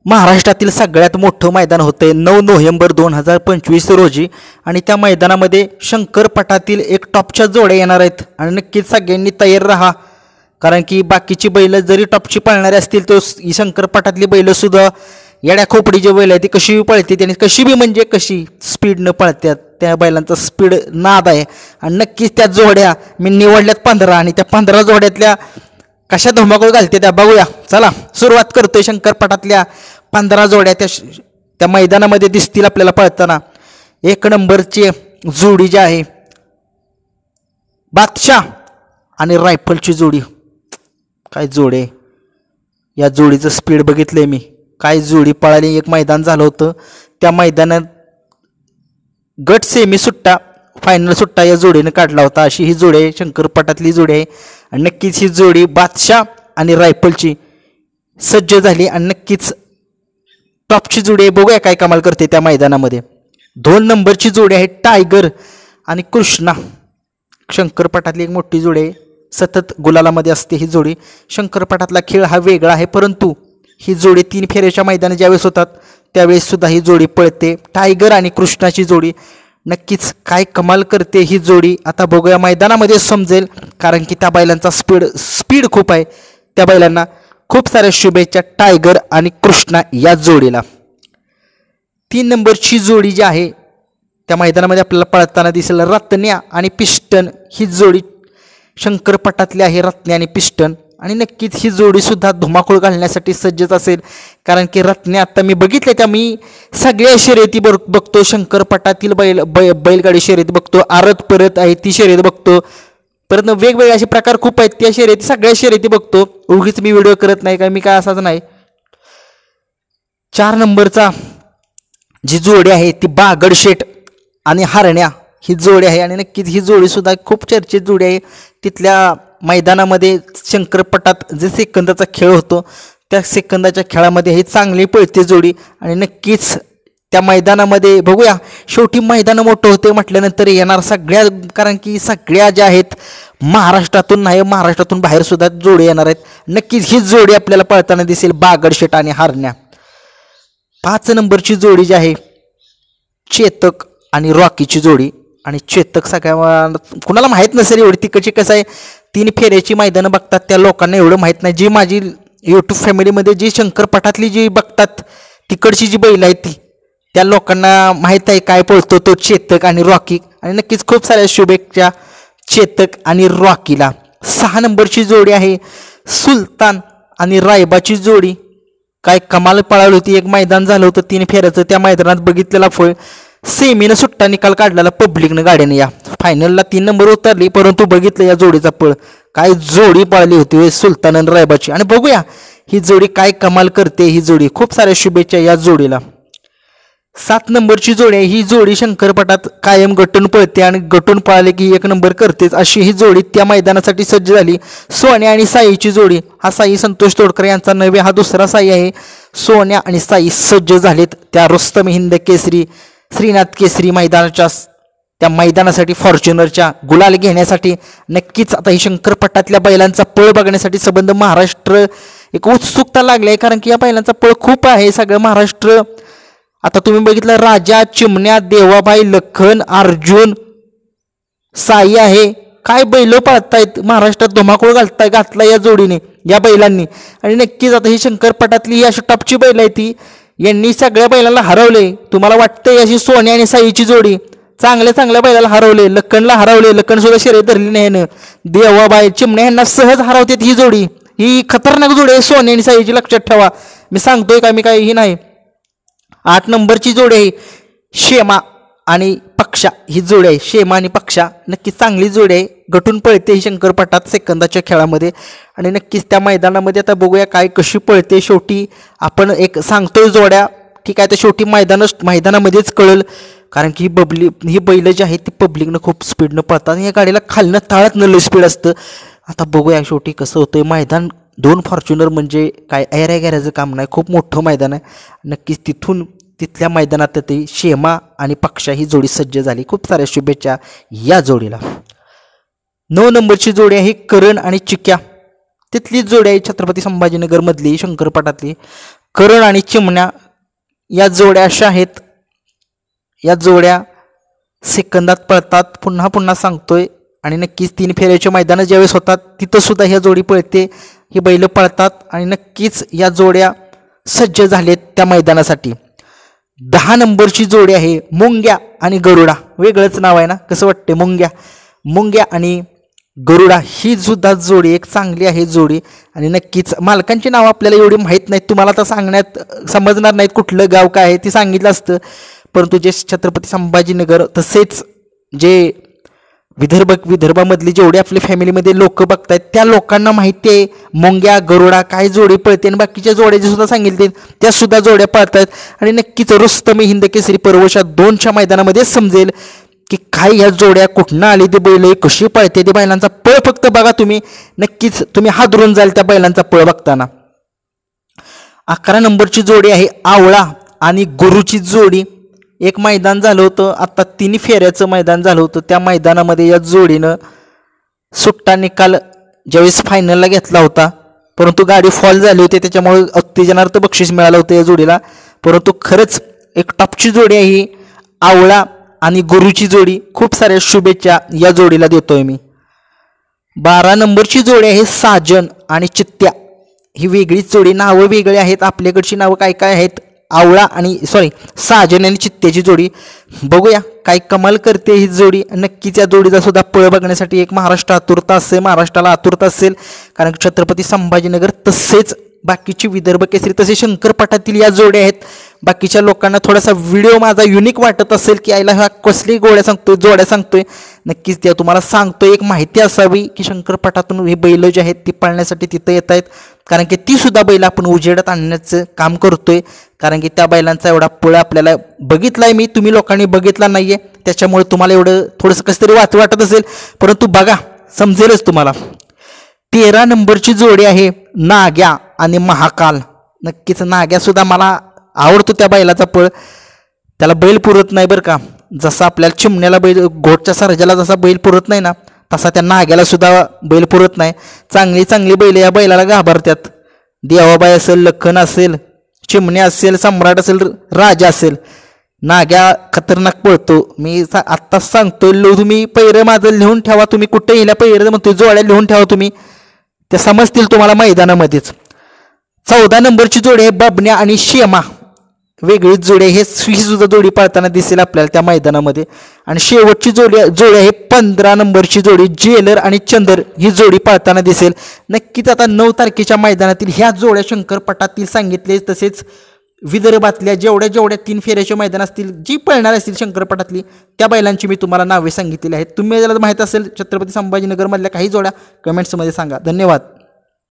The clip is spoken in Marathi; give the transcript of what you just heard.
महाराष्ट्रातील सगळ्यात मोठं मैदान होते 9 नोव्हेंबर 2025 रोजी आणि त्या मैदानामध्ये शंकरपटातील एक टॉपच्या जोड्या येणार आहेत आणि नक्कीच सगळ्यांनी तयार राहा, कारण की बाकीची बैल जरी टॉपची पळणारे असतील तर शंकरपटातली बैलसुद्धा येड्या खोपडीचे बैल आहे ती कशी पळते त्यांनी कशी बी म्हणजे कशी स्पीडनं पळतात, त्या बैलांचा स्पीड नाद आहे आणि नक्कीच त्या जोड्या मी निवडल्यात 15 आणि त्या 15 जोड्यातल्या कशा धुमाकूळ घालते त्या बघूया. चला सुरुवात करतोय. शंकरपटातल्या 15 जोड्या त्या मैदानामध्ये दिसतील आपल्याला पळताना. 1 नंबरची जोडी जी आहे बादशाह आणि रायफलची जोडी, काय जोडे, या जोडीचं स्पीड बघितलंय मी, काय जोडी पळाली. एक मैदान झालं होतं त्या मैदानात गट सेमी सुट्टा फायनल सुट्टा या जोडीने काढला होता. अशी ही जोडी आहे, शंकरपटातली जोडी आहे आणि नक्कीच ही जोडी बादशाह आणि रायफलची सज्ज झाली आणि नक्कीच टॉपची जोडी आहे. बघूया काय कमाल करते त्या मैदानामध्ये. 2 नंबरची जोडी आहे टायगर आणि कृष्णा. शंकरपटातली एक मोठी जोडी आहे, सतत गुलालामध्ये असते ही जोडी. शंकरपटातला खेळ हा वेगळा आहे, परंतु ही जोडी 3 फेऱ्याच्या मैदानात ज्यावेळेस होतात त्यावेळेस सुद्धा ही जोडी पळते. टायगर आणि कृष्णाची जोडी नक्कीच काय कमाल करते ही जोडी आता बघूया मैदानामध्ये समजेल, कारण की त्या बैलांचा स्पीड खूप आहे. त्या बैलांना खूप साऱ्या शुभेच्छा टायगर आणि कृष्णा या जोडीला. 3 नंबरची जोडी जी आहे त्या मैदानामध्ये आपल्याला पळताना दिसेल रत्न्या आणि पिस्टन. ही जोडी शंकरपटातली आहे, रत्न्या आणि पिस्टन, आणि नक्कीच ही जोडीसुद्धा धुमाकूळ घालण्यासाठी सज्जच असेल, कारण की रत्न्या आता मी बघितले त्या मी सगळ्या शर्यती बघतो. शंकरपटातील बैलगाडी शर्यती बघतो, आरत परत आहे ती शर्यत बघतो, परत वेगवेगळे असे प्रकार खूप आहेत त्या शर्यती, सगळ्या शर्यती बघतो. उगीच मी व्हिडिओ करत नाही, काय मी काय असाच नाही. 4 नंबरचा जी जोडी आहे ती बागडशेठ आणि हरण्या ही जोडी आहे आणि नक्कीच ही जोडीसुद्धा खूप चर्चेत जोडी आहे. तिथल्या मैदानामध्ये शंकरपटात जे सेकंदाचा खेळ होतो त्या सेकंदाच्या खेळामध्ये ही चांगली पळते जोडी आणि नक्कीच त्या मैदानामध्ये बघूया. शेवटी मैदान मोठं होते म्हटल्यानंतर येणार सगळ्या, कारण की सगळ्या ज्या आहेत महाराष्ट्रातून नाही महाराष्ट्रातून बाहेर सुद्धा जोडी येणार आहेत. नक्कीच ही जोडी आपल्याला पळताना दिसेल बागडशेठ आणि हरण्या. 5 नंबरची जोडी जी आहे चेतक आणि रॉकीची जोडी, आणि चेतक सगळ्या कुणाला माहीत नसेल एवढी तिकडची कसं आहे 3 फेऱ्याची मैदानं बघतात त्या लोकांना एवढं माहीत नाही. जी माझी यूट्यूब फॅमिलीमध्ये जी शंकरपटातली जी बघतात तिकडची जी बैल आहेत ती त्या लोकांना माहीत आहे काय पळतो तो चेतक आणि रॉकी, आणि नक्कीच खूप साऱ्या शुभेच्छा चेतक आणि रॉकीला. 6 नंबरची जोडी आहे सुलतान आणि रायबाची जोडी. काय कमाल पळाली होती, एक मैदान झालं होतं 3 फेऱ्याचं, त्या मैदानात बघितलेला फळ सेमीनं सुट्टा निकाल काढलेला पब्लिकनं गाड्याने. या फायनलला 3 नंबर उतरली, परंतु बघितलं या जोडीचा पळ, काय जोडी पळाली होती सुलतान आणि रायबाची. आणि बघूया ही जोडी काय कमाल करते ही जोडी. खूप साऱ्या शुभेच्छा या जोडीला. 7 नंबरची जोडी आहे, ही जोडी शंकरपटात कायम गटून पळते आणि गटून पळाले की 1 नंबर करतेच, अशी ही जोडी त्या मैदानासाठी सज्ज झाली. सोन्या आणि साईची जोडी. हा साई संतोष तोडकर यांचा नवे, हा दुसरा साई आहे. सोन्या आणि साई सज्ज झालेत त्या रुस्तम हिंद केसरी श्रीनाथ केसरी मैदानाच्या त्या मैदानासाठी फॉर्च्युनरच्या गुलाल घेण्यासाठी. नक्कीच आता ही शंकरपटातल्या बैलांचा पळ बघण्यासाठी संबंध महाराष्ट्र एक उत्सुकता लागली आहे, कारण की या बैलांचा पळ खूप आहे सगळं महाराष्ट्र. आता तुम्ही बघितलं राजा, चिमण्या, देवाबाई, लखन, अर्जुन, साई आहे, काय बैल पळतायत महाराष्ट्रात धुमाकूळ घातला या जोडीने या बैलांनी. आणि नक्कीच आता ही शंकरपटातली ही अशी टॉपची बैल आहे ती यांनी सगळ्या बैलांना हरवले. तुम्हाला वाटतंय अशी सोन्या आणि साईची जोडी चांगल्या बैलाला हरवले, लखनला हरवले, लखन सुद्धा शर्यत धरली नाही. देवाबाई, चिमण्या यांना सहज हरवतात ही जोडी. ही खतरनाक जोडी आहे सोन्या आणि साईची, लक्षात ठेवा. मी सांगतोय का मी काही ही नाही. 8 नंबरची जोडी आहे शेमा आणि पक्षा ही जोडी आहे. शेमा आणि पक्षा नक्कीच चांगली जोडी आहे, गटून पळते ही शंकरपटात सेकंदाच्या खेळामध्ये आणि नक्कीच त्या मैदानामध्ये आता बघूया काय कशी पळते. शेवटी आपण एक सांगतोय जोड्या, ठीक आहे, तर शेवटी मैदानामध्येच कळेल, कारण की ही बैल जी आहेत ती पब्लिकनं खूप स्पीडनं पळतात. या गाडीला खालनं ताळतनं लय स्पीड असतं. आता बघूया शेवटी कसं होतंय. मैदान 2 फॉर्च्युनर म्हणजे काय ऐऱ्या गॅऱ्याचं काम नाही, खूप मोठं मैदान आहे. नक्कीच तिथल्या मैदानात ते शेमा आणि पक्षा ही जोडी सज्ज झाली. खूप साऱ्या शुभेच्छा या जोडीला. 9 नंबरची जोडी आहे करण आणि चिक्या. तिथलीच जोडी आहे छत्रपती संभाजीनगरमधली शंकरपटातली. करण आणि चिमण्या या जोड्या अशा आहेत, या जोड्या सेकंदात पळतात. पुन्हा पुन्हा सांगतोय. आणि नक्कीच 3 फेऱ्याचे मैदानं ज्यावेळेस होतात तिथं सुद्धा ह्या जोडी पळते, ही बैलं पळतात आणि नक्कीच या जोड्या सज्ज झालेत त्या मैदानासाठी. 10 नंबरची जोडी आहे मुंग्या आणि गरुडा. वेगळंच नाव आहे ना, कसं वाटते मुंग्या आणि गरुडा ही सुद्धा जोडी एक चांगली आहे जोडी. आणि नक्कीच मालकांची नावं आपल्याला एवढी माहीत नाहीत, तुम्हाला तर सांगण्यात समजणार नाहीत कुठलं गाव काय आहे, ते सांगितलं असतं. परंतु जे छत्रपती संभाजीनगर तसेच जे विदर्भामधली जेवढे आपल्या फॅमिलीमध्ये लोक बघतायत त्या लोकांना माहिती आहे मुंग्या गरुडा काय जोडी पळते. आणि बाकीच्या जोड्या जे सुद्धा सांगितले त्या सुद्धा जोड्या पळतात. आणि नक्कीच रुस्तमी हिंद केसरी पर्वच्या 2च्या मैदानामध्ये समजेल की काय ह्या जोड्या कुठनं आली, ते बैल कशी पळते, ते बैलांचा पळ फक्त बघा तुम्ही, नक्कीच तुम्ही हादरून जाल त्या बैलांचा पळ बघताना. 11 नंबरची जोडी आहे आवळा आणि गुरुची जोडी. एक मैदान झालं होतं, आता 3 फेऱ्याचं मैदान झालं होतं. त्या मैदानामध्ये या जोडीनं सुट्टा निकाल ज्यावेळेस फायनलला घेतला होता, परंतु गाडी फॉल झाली होती, त्याच्यामुळे उत्तेजनार्थ बक्षीस मिळालं होतं या जोडीला. परंतु खरंच एक टॉपची जोडी आहे ही आवळा आणि गुरुची जोडी. खूप साऱ्या शुभेच्छा या जोडीला देतोय मी. 12 नंबरची जोडी आहे साजन आणि चित्त्या. ही वेगळीच जोडी, नावं वेगळी आहेत, आपल्याकडची नावं काय काय आहेत. आवळा आणि साजन आणि चित्त्याची जोडी बघूया काय कमाल करते ही जोडी. नक्कीच या जोडीचा सुद्धा पळ बघण्यासाठी एक महाराष्ट्राला आतुरता असेल. कारण छत्रपती संभाजीनगर तसेच बाकीची विदर्भ केसरी तसे शंकरपटातील या जोड्या आहेत. बाकीच्या लोकांना थोडासा व्हिडिओ माझा युनिक वाटत असेल की आईला हा कसली जोड्या सांगतोय. नक्कीच त्या तुम्हाला सांगतोय, एक माहिती असावी की शंकरपटातून हे बैल जे आहेत ती पळण्यासाठी तिथं येत आहेत. कारण की ती सुद्धा बैल आपण उजेडात आणण्याचं काम करतोय. कारण की त्या बैलांचा एवढा पळ आपल्याला बघितलाय मी, तुम्ही लोकांनी बघितला नाहीये, त्याच्यामुळे तुम्हाला एवढं थोडंसं कसं तरी वाटत असेल. परंतु बघा समजेलच तुम्हाला. 13 नंबरची जोडी आहे नाग्या आणि महाकाल. नक्कीच नाग्या सुद्धा मला आवडतो त्या बैलाचा पळ, त्याला बैल पुरत नाही बरं का. जसा आपल्याला चिमण्याला बैल घोटच्या सर्जाला जसा बैल पुरत नाही ना, तसा त्या नाग्याला सुद्धा बैल पुरत नाही. चांगली बैल या बैलाला घाबरतात. देवाबाई असेल, लखन असेल, चिमण्या असेल, सम्राट असेल, राजा असेल, नाग्या खतरनाक पळतो. मी आत्ताच सांगतोय, तुम्ही पैरं माझं लिहून ठेवा. तुम्ही कुठे येईल पैरं म्हणतोय जोड्या लिहून ठेवा तुम्ही, त्या समजतील तुम्हाला मैदानामध्येच. 14 नंबरची जोडी आहे बबन्या आणि शेमा. वेगळीच जोडी आहे, ही सुद्धा जोडी पळताना दिसेल आपल्याला त्या मैदानामध्ये. आणि शेवटची जोडी आहे 15 नंबरची जोडी जेलर आणि चंदर. ही जोडी पळताना दिसेल. नक्कीच आता 9 तारखेच्या मैदानातील ह्या जोड्या शंकरपटातील सांगितले, तसेच विदर्भातल्या जेवढ्या 3 फेऱ्याचे मैदान असतील जी पळणार असतील शंकरपटातली त्या बैलांची मी तुम्हाला नावे सांगितलेली आहेत. तुम्ही ज्याला माहीत असेल छत्रपती संभाजीनगरमधल्या काही जोड्या कमेंट्समध्ये सांगा. धन्यवाद.